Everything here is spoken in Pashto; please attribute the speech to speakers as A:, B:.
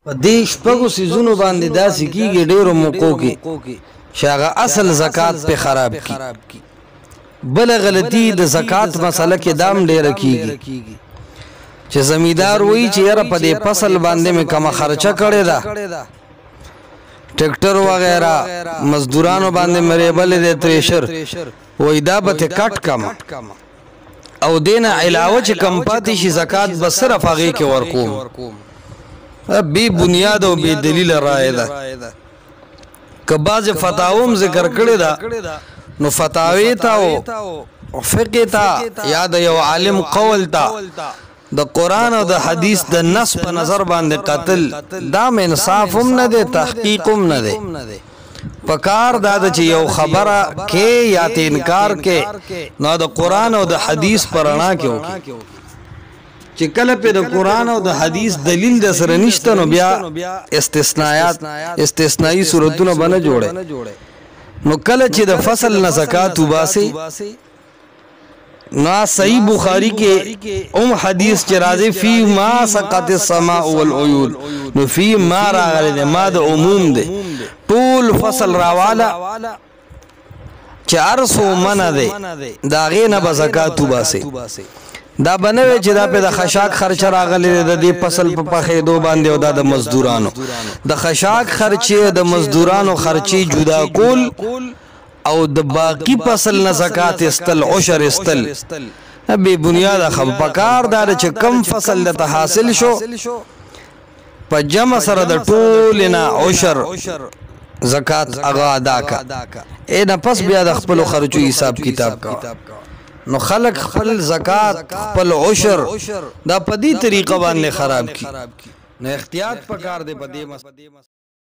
A: په دې شپږو سیزونو باندې داسې کېږي ډېرو موقعو کې چې هغه اصل زکات پې خراب کړي. بله غلطي د زکات مسله کې دام ډېره کېږي چې زمیندار وایي چې یاره په دې فصل باندې مې کمه خرچه کړې ده، ټریکټر وغیره مزدورانو باندې مې ریبلې دی تریشر، وایي دا به ترې کټ کمه او دې نه علاوه چې کم پاتې شي زکات به صرف هغې کې ورکوم. بی بنیاد او بی دلیل رائے ده. که بعض فتاوم ذکر کړی ده نو فتاوی تا او فقه تا یا د یو عالم قول تا د قرآن او د حدیث د نص په نظر باندې قتل دا انصاف هم نه دی، تحقیق هم نه دی. پکار دا د چې یو خبره کې یا ته انکار کې نو د قرآن او د حدیث پر رڼا کې وکړي. چې کله په د قرآن او د حدیث دلیل د سره نشته نو بیا استثنایی صورتونه به نه جوړي. نو کله چې د فصل نه زکات وباسي نو صحیح بخاری کې حدیث چې راځي فی ما سقط السماء والعیون، نو فی ما راغلی دی، ما د عموم دی، ټول فصل راواله چې ارسو منه دی د هغې نه به زکات وباسي. دا بنوي چې دا په د خشاک خرچه راغلی دی د دې فصل په پخېدو باندې او دا د مزدورانو د خشاک خرچې د مزدورانو خرچې جدا کول او د باقی فصل نه زکات استل عشر استل بے بنیاد خبر. پکار دا چې کم فصل د حاصل شو په جمع سره د ټول نه عشر زکات اغا ادا کا، نه پس بیا د خپل خرچو حساب کتاب کا. نو خلق خپل زکات خپل عشر دا په دې طریقه باندې خراب کی. نو احتیاط پکار دی په دې